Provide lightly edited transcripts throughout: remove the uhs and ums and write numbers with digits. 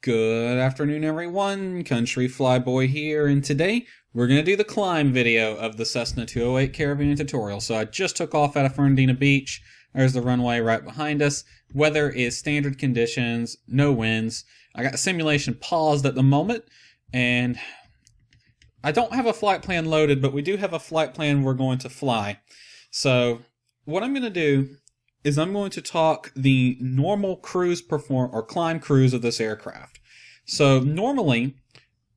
Good afternoon, everyone. Country Flyboy here, and today we're going to do the climb video of the Cessna 208 Caravan tutorial. So I just took off out of Fernandina Beach. There's the runway right behind us. Weather is standard conditions, no winds. I got the simulation paused at the moment, and I don't have a flight plan loaded, but we do have a flight plan we're going to fly. So what I'm going to do is I'm going to talk the normal cruise climb cruise of this aircraft. So normally,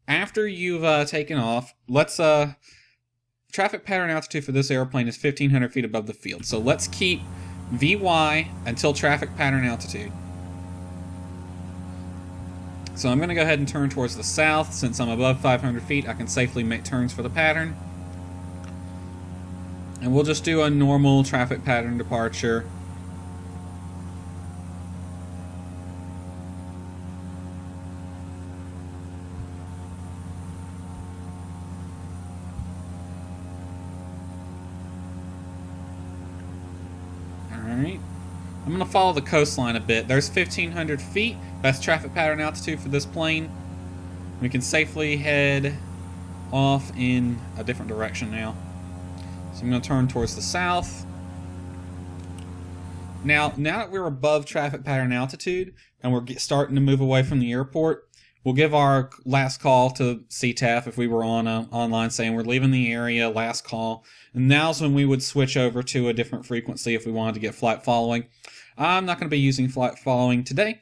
after you've taken off, traffic pattern altitude for this airplane is 1,500 feet above the field. So let's keep VY until traffic pattern altitude. So I'm going to go ahead and turn towards the south. Since I'm above 500 feet, I can safely make turns for the pattern. And we'll just do a normal traffic pattern departure. Alright, I'm going to follow the coastline a bit. There's 1,500 feet. That's traffic pattern altitude for this plane. We can safely head off in a different direction now. So I'm going to turn towards the south. Now that we're above traffic pattern altitude and we're starting to move away from the airport, we'll give our last call to CTAF if we were on online saying we're leaving the area, last call. And now's when we would switch over to a different frequency if we wanted to get flight following. I'm not going to be using flight following today,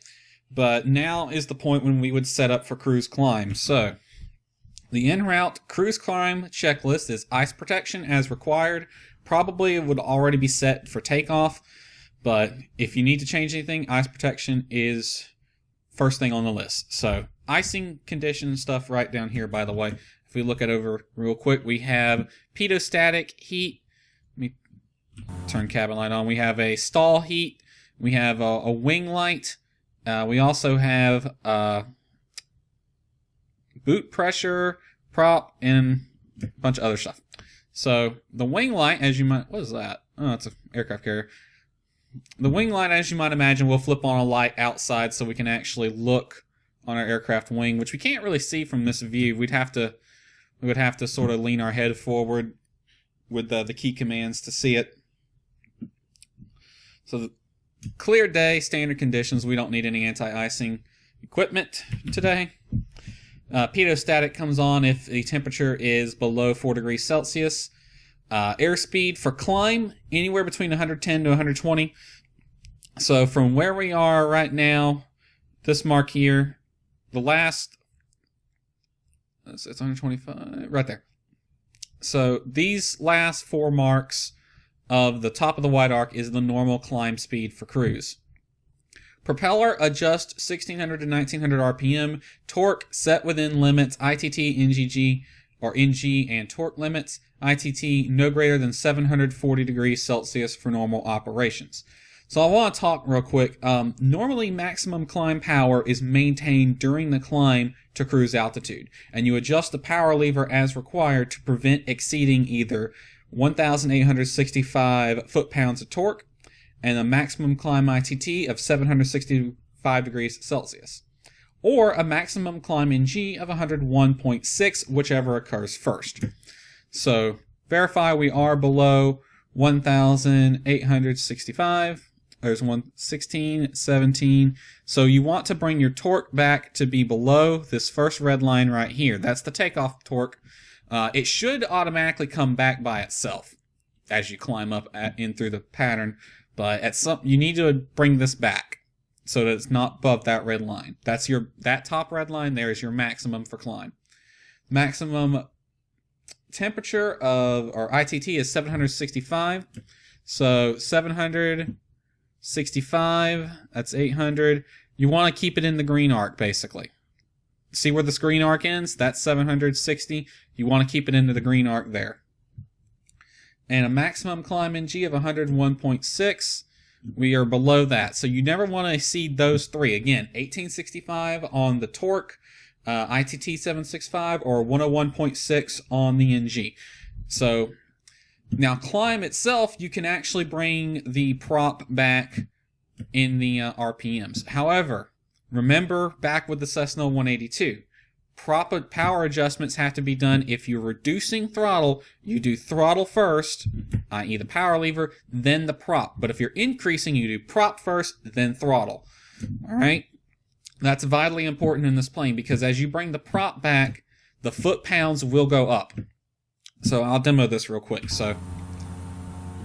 but now is the point when we would set up for cruise climb. So the en route cruise climb checklist is ice protection as required. Probably it would already be set for takeoff, but if you need to change anything, ice protection is first thing on the list. So icing condition stuff right down here, by the way. If we look at over real quick, we have pitot-static heat. Let me turn cabin light on. We have a stall heat. We have a wing light. We also have boot pressure, prop, and a bunch of other stuff. So the wing light, as you might, what is that? Oh, it's an aircraft carrier. The wing light, as you might imagine, will flip on a light outside so we can actually look on our aircraft wing, which we can't really see from this view. We would have to sort of lean our head forward with the key commands to see it. So the clear day, standard conditions, we don't need any anti-icing equipment today. Pitot-static comes on if the temperature is below 4 degrees Celsius. Airspeed for climb, anywhere between 110 to 120. So from where we are right now, this mark here, the last, it's 125, right there. So these last 4 marks of the top of the white arc is the normal climb speed for cruise. Propeller adjust 1600 to 1900 RPM. Torque set within limits, ITT, NGG, or NG and torque limits. ITT no greater than 740 degrees Celsius for normal operations. So I want to talk real quick. Normally maximum climb power is maintained during the climb to cruise altitude, and you adjust the power lever as required to prevent exceeding either 1,865 foot-pounds of torque and a maximum climb ITT of 765 degrees Celsius, or a maximum climb NG of 101.6, whichever occurs first. So verify we are below 1,865. There's 116, 17. So you want to bring your torque back to be below this first red line right here. That's the takeoff torque. It should automatically come back by itself as you climb up in through the pattern, but you need to bring this back so that it's not above that red line. That top red line there is your maximum for climb. Maximum temperature or ITT is 765. So 765, that's 800. You want to keep it in the green arc, basically. See where this green arc ends? That's 760. You want to keep it into the green arc there. And a maximum climb NG of 101.6. We are below that. So you never want to exceed those three. Again, 1865 on the torque, ITT 765, or 101.6 on the NG. So now climb itself, you can actually bring the prop back in the RPMs. However, Remember, back with the Cessna 182, proper power adjustments have to be done. If you're reducing throttle, you do throttle first, i.e. the power lever, then the prop. But if you're increasing, you do prop first, then throttle. All right? That's vitally important in this plane because as you bring the prop back, the foot-pounds will go up. So I'll demo this real quick. So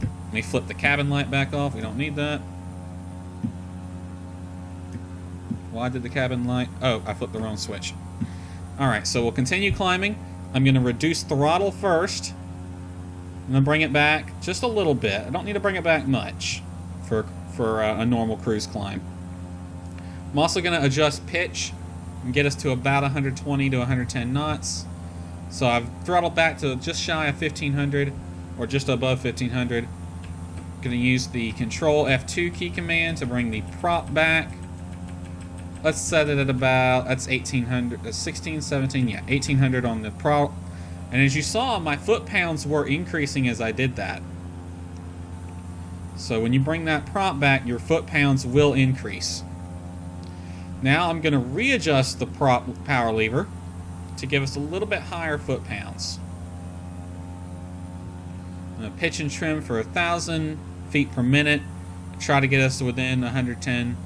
let me flip the cabin light back off. We don't need that. Why did the cabin light? Oh, I flipped the wrong switch. Alright, so we'll continue climbing. I'm going to reduce throttle first. I'm going to bring it back just a little bit. I don't need to bring it back much for a normal cruise climb. I'm also going to adjust pitch and get us to about 120 to 110 knots. So I've throttled back to just shy of 1500 or just above 1500. I'm going to use the Control F2 key command to bring the prop back. Let's set it at about, that's 1800, 16, 17, yeah, 1800 on the prop. And as you saw, my foot-pounds were increasing as I did that. So when you bring that prop back, your foot-pounds will increase. Now I'm going to readjust the prop power lever to give us a little bit higher foot-pounds. I'm going to pitch and trim for 1,000 feet per minute. Try to get us to within 110.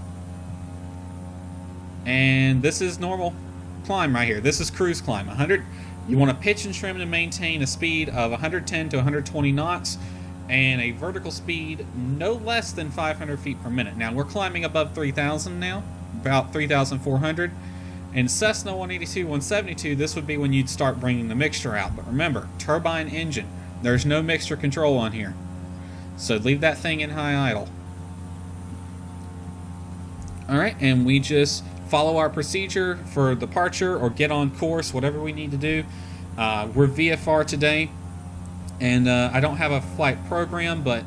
And this is normal climb right here. This is cruise climb. 100. You want to pitch and trim to maintain a speed of 110 to 120 knots and a vertical speed no less than 500 feet per minute. Now we're climbing above 3,000 now, about 3,400. In Cessna 182, 172, this would be when you'd start bringing the mixture out. But remember, turbine engine. There's no mixture control on here. So leave that thing in high idle. Alright, and we just follow our procedure for departure or get on course, whatever we need to do. We're VFR today, and I don't have a flight program, but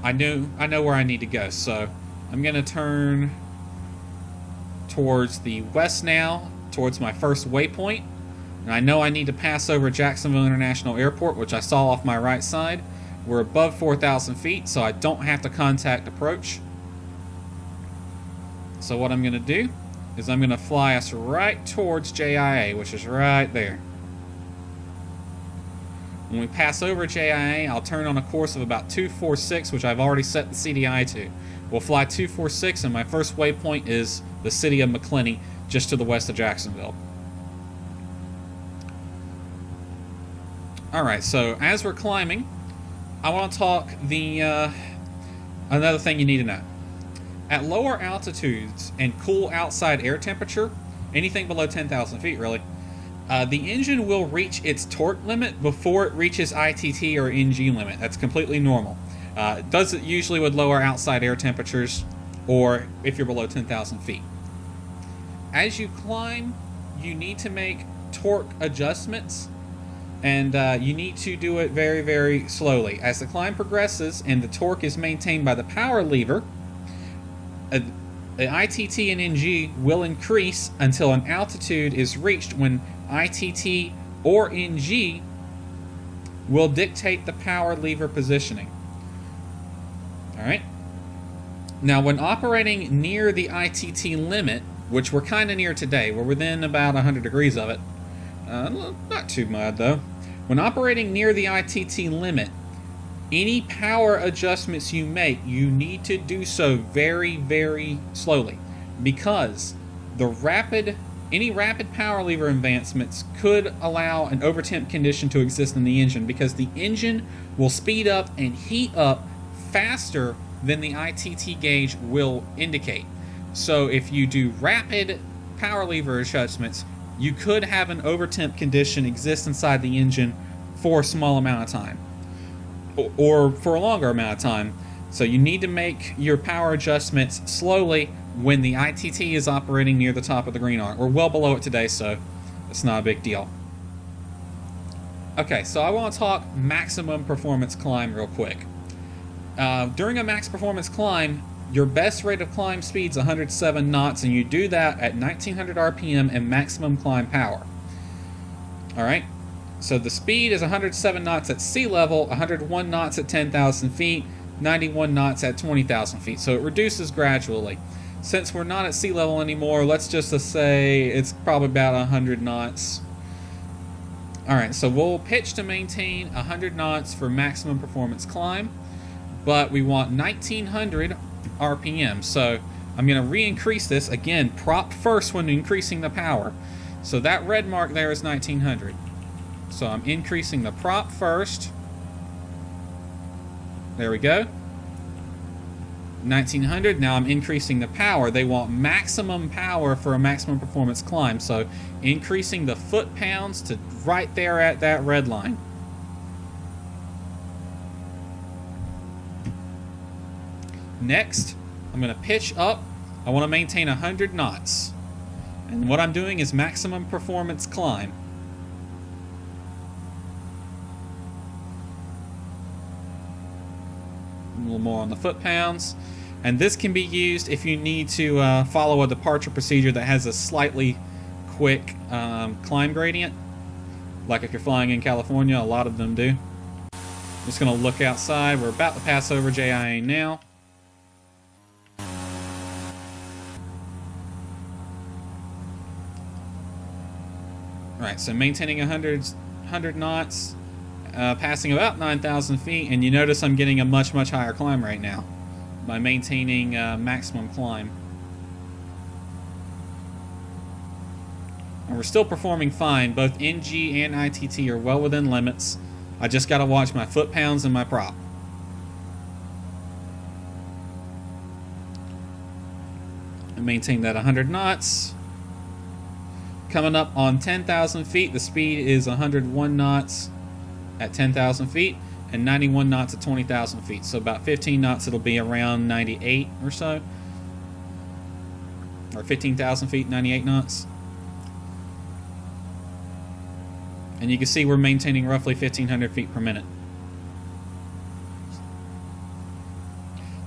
I know where I need to go. So I'm going to turn towards the west now, towards my first waypoint. And I know I need to pass over Jacksonville International Airport, which I saw off my right side. We're above 4,000 feet, so I don't have to contact approach. So what I'm going to do is I'm going to fly us right towards JIA, which is right there. When we pass over JIA, I'll turn on a course of about 246, which I've already set the CDI to. We'll fly 246, and my first waypoint is the city of McClenny, just to the west of Jacksonville. Alright, so as we're climbing, I want to talk another thing you need to know. At lower altitudes and cool outside air temperature, anything below 10,000 feet really, the engine will reach its torque limit before it reaches ITT or NG limit. That's completely normal. It does it usually with lower outside air temperatures or if you're below 10,000 feet. As you climb, you need to make torque adjustments, and you need to do it very, very slowly. As the climb progresses and the torque is maintained by the power lever, the ITT and NG will increase until an altitude is reached when ITT or NG will dictate the power lever positioning. Alright? Now when operating near the ITT limit, which we're kind of near today, we're within about 100 degrees of it, not too bad though. When operating near the ITT limit, any power adjustments you make, you need to do so very, very slowly, because any rapid power lever advancements could allow an overtemp condition to exist in the engine, because the engine will speed up and heat up faster than the ITT gauge will indicate. So if you do rapid power lever adjustments, you could have an overtemp condition exist inside the engine for a small amount of time, or for a longer amount of time. So you need to make your power adjustments slowly when the ITT is operating near the top of the green arc. We're well below it today, so it's not a big deal. Okay, so I want to talk maximum performance climb real quick. During a max performance climb, your best rate of climb speed is 107 knots, and you do that at 1900 RPM and maximum climb power. Alright? So the speed is 107 knots at sea level, 101 knots at 10,000 feet, 91 knots at 20,000 feet. So it reduces gradually. Since we're not at sea level anymore, let's just say it's probably about 100 knots. Alright, so we'll pitch to maintain 100 knots for maximum performance climb, but we want 1900 RPM. So I'm going to re-increase this. Again, prop first when increasing the power. So that red mark there is 1900. So I'm increasing the prop first. There we go. 1900. Now I'm increasing the power. They want maximum power for a maximum performance climb. So increasing the foot-pounds to right there at that red line. Next, I'm going to pitch up. I want to maintain 100 knots. And what I'm doing is maximum performance climb. A little more on the foot-pounds. And this can be used if you need to follow a departure procedure that has a slightly quick climb gradient. Like if you're flying in California, a lot of them do. I'm just going to look outside. We're about to pass over JIA now. Alright, so maintaining 100 knots, passing about 9,000 feet, and you notice I'm getting a much higher climb right now by maintaining maximum climb. And we're still performing fine. Both NG and ITT are well within limits. I just got to watch my foot-pounds and my prop. And maintain that 100 knots. Coming up on 10,000 feet, the speed is 101 knots at 10,000 feet and 91 knots at 20,000 feet. So about 15 knots, it'll be around 98 or so. Or 15,000 feet, 98 knots. And you can see we're maintaining roughly 1,500 feet per minute.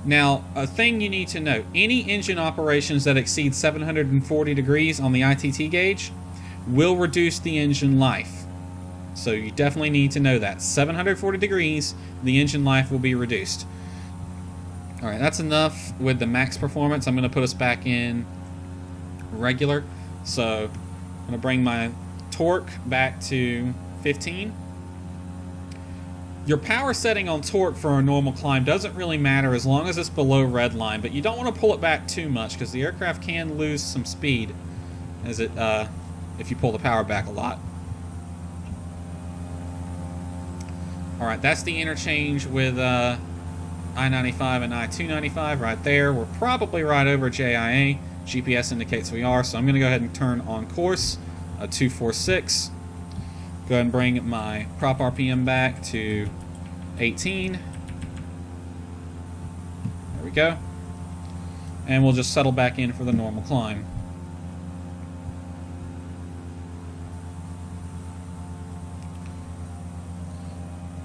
Now, a thing you need to note, any engine operations that exceed 740 degrees on the ITT gauge will reduce the engine life. So you definitely need to know that. 740 degrees, the engine life will be reduced. Alright, that's enough with the max performance. I'm going to put us back in regular. So I'm going to bring my torque back to 15. Your power setting on torque for a normal climb doesn't really matter as long as it's below red line, but you don't want to pull it back too much because the aircraft can lose some speed as it if you pull the power back a lot. Alright, that's the interchange with I-95 and I-295 right there. We're probably right over JIA. GPS indicates we are, so I'm going to go ahead and turn on course, 246. Go ahead and bring my prop RPM back to 18. There we go. And we'll just settle back in for the normal climb.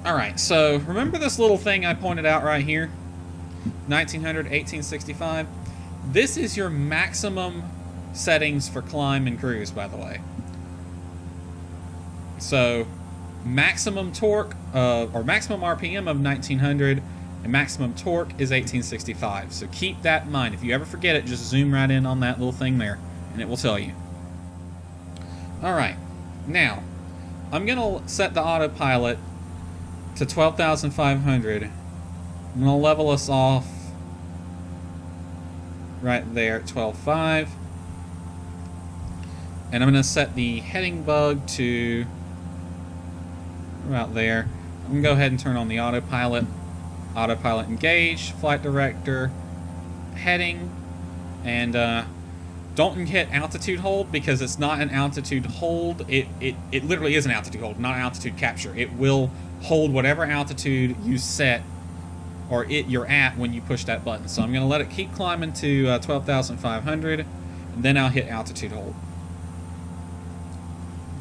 Alright, so remember this little thing I pointed out right here? 1900, 1865. This is your maximum settings for climb and cruise, by the way. So, maximum torque, or maximum RPM of 1900, and maximum torque is 1865. So keep that in mind. If you ever forget it, just zoom right in on that little thing there, and it will tell you. Alright, now, I'm going to set the autopilot to 12,500. I'm going to level us off right there at 12.5. And I'm going to set the heading bug to about there. I'm going to go ahead and turn on the autopilot. Autopilot engage, flight director, heading, and don't hit altitude hold because it's not an altitude hold. It literally is an altitude hold, not altitude capture. It will hold whatever altitude you set or you're at when you push that button. So I'm going to let it keep climbing to 12,500, and then I'll hit altitude hold.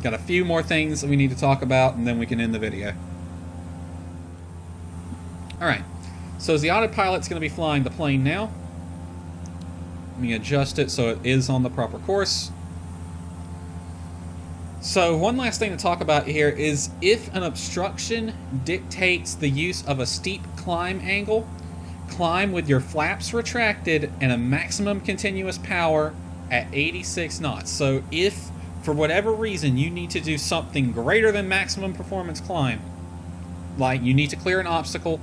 Got a few more things that we need to talk about, and then we can end the video. Alright, so as the autopilot's going to be flying the plane now, let me adjust it so it is on the proper course. So one last thing to talk about here is if an obstruction dictates the use of a steep climb angle, climb with your flaps retracted and a maximum continuous power at 86 knots. So if for whatever reason you need to do something greater than maximum performance climb, like you need to clear an obstacle,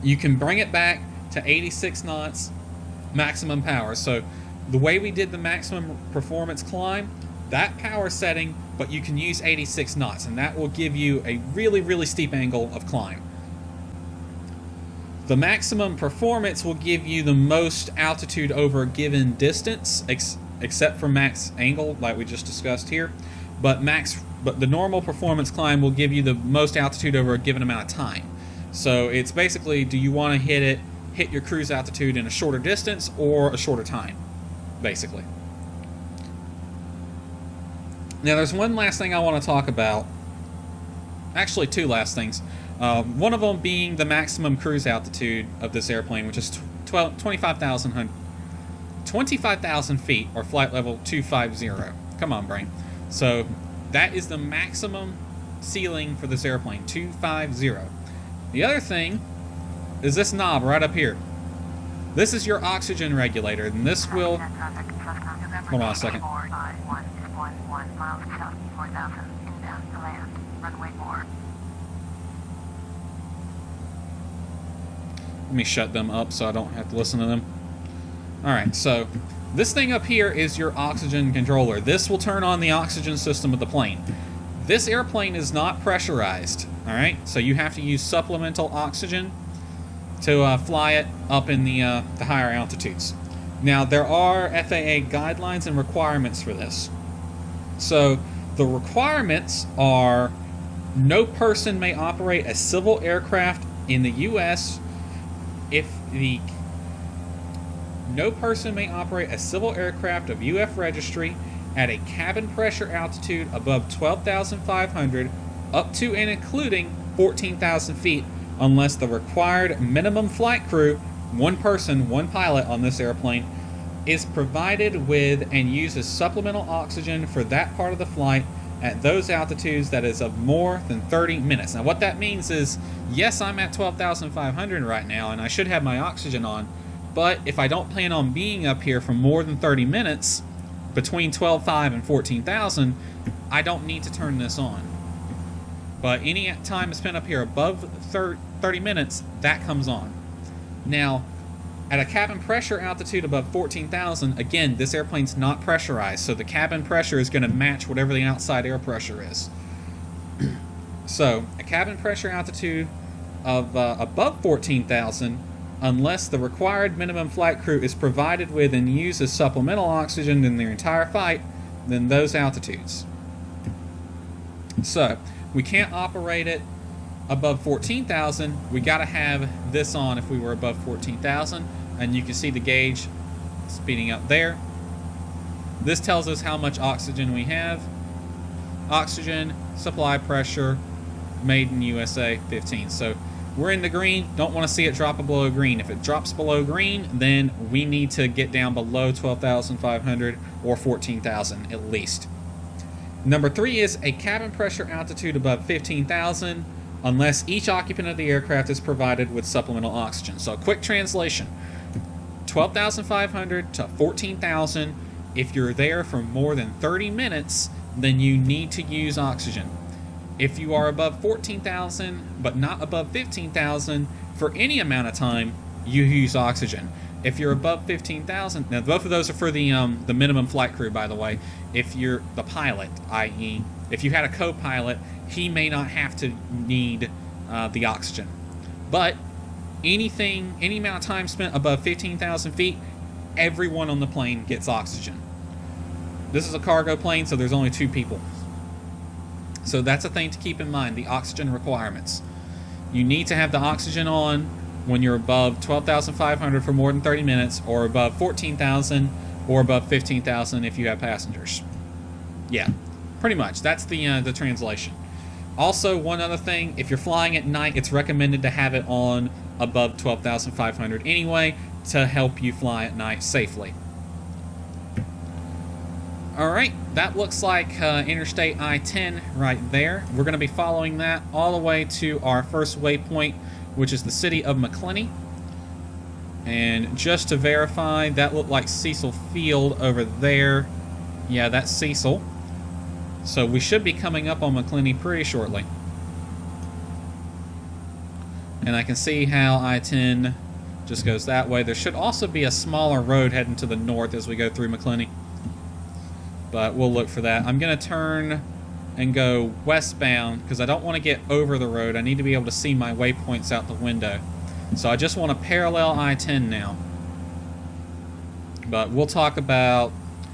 you can bring it back to 86 knots maximum power. So the way we did the maximum performance climb, that power setting, but you can use 86 knots, and that will give you a really, really steep angle of climb. The maximum performance will give you the most altitude over a given distance, except for max angle, like we just discussed here. But the normal performance climb will give you the most altitude over a given amount of time. So it's basically, do you want to hit your cruise altitude in a shorter distance or a shorter time, basically. Now there's one last thing I want to talk about. Actually, two last things. One of them being the maximum cruise altitude of this airplane, which is 25,000 feet, or flight level 250. Come on, brain. So that is the maximum ceiling for this airplane, 250. The other thing is this knob right up here. This is your oxygen regulator, and this will... Hold on a second. Let me shut them up so I don't have to listen to them. Alright, so this thing up here is your oxygen controller. This will turn on the oxygen system of the plane. This airplane is not pressurized, alright? So you have to use supplemental oxygen to fly it up in the higher altitudes. Now, there are FAA guidelines and requirements for this. So the requirements are: no person may operate a civil aircraft in the U.S. No person may operate a civil aircraft of UF registry at a cabin pressure altitude above 12,500 up to and including 14,000 feet unless the required minimum flight crew, one person, one pilot on this airplane, is provided with and uses supplemental oxygen for that part of the flight at those altitudes that is of more than 30 minutes. Now what that means is, yes, I'm at 12,500 right now and I should have my oxygen on, but if I don't plan on being up here for more than 30 minutes, between 12,500 and 14,000, I don't need to turn this on. But any time spent up here above 30 minutes, that comes on. Now, at a cabin pressure altitude above 14,000, again, this airplane's not pressurized, so the cabin pressure is going to match whatever the outside air pressure is. So, a cabin pressure altitude of above 14,000, unless the required minimum flight crew is provided with and uses supplemental oxygen in their entire flight, then those altitudes. So, we can't operate it above 14,000. We got to have this on if we were above 14,000, and you can see the gauge speeding up there. This tells us how much oxygen we have. Oxygen, supply pressure, made in USA, 15. So we're in the green. Don't want to see it drop below green. If it drops below green, then we need to get down below 12,500 or 14,000 at least. Number 3 is a cabin pressure altitude above 15,000 unless each occupant of the aircraft is provided with supplemental oxygen. So a quick translation: 12,500 to 14,000. If you're there for more than 30 minutes, then you need to use oxygen. If you are above 14,000 but not above 15,000 for any amount of time, you use oxygen. If you're above 15,000, now both of those are for the minimum flight crew, by the way. If you're the pilot, i.e., if you had a co-pilot, he may not have to need the oxygen. But any amount of time spent above 15,000 feet, everyone on the plane gets oxygen. This is a cargo plane, so there's only 2 people. So that's a thing to keep in mind, the oxygen requirements. You need to have the oxygen on when you're above 12,500 for more than 30 minutes, or above 14,000, or above 15,000 if you have passengers. Yeah, pretty much. That's the translation. Also, one other thing, if you're flying at night, it's recommended to have it on above 12,500 anyway to help you fly at night safely. Alright, that looks like Interstate I-10 right there. We're going to be following that all the way to our first waypoint, which is the city of McClenny. And just to verify, that looked like Cecil Field over there. Yeah, that's Cecil. So we should be coming up on McClenny pretty shortly. And I can see how I-10 just goes that way. There should also be a smaller road heading to the north as we go through McClenny. But we'll look for that. I'm going to turn and go westbound because I don't want to get over the road. I need to be able to see my waypoints out the window. So I just want to parallel I-10 now. But we'll talk about...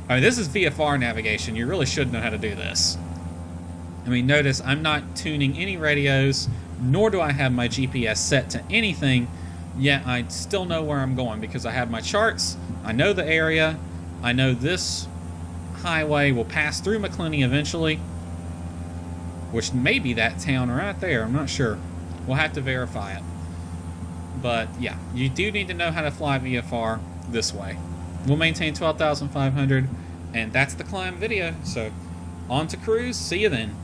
I mean, this is VFR navigation. You really should know how to do this. I mean, notice I'm not tuning any radios, nor do I have my GPS set to anything, yet I still know where I'm going because I have my charts, I know the area, I know this highway will pass through McClenny eventually, which may be that town right there, I'm not sure. We'll have to verify it. But yeah, you do need to know how to fly VFR this way. We'll maintain 12,500, and that's the climb video, so on to cruise, see you then.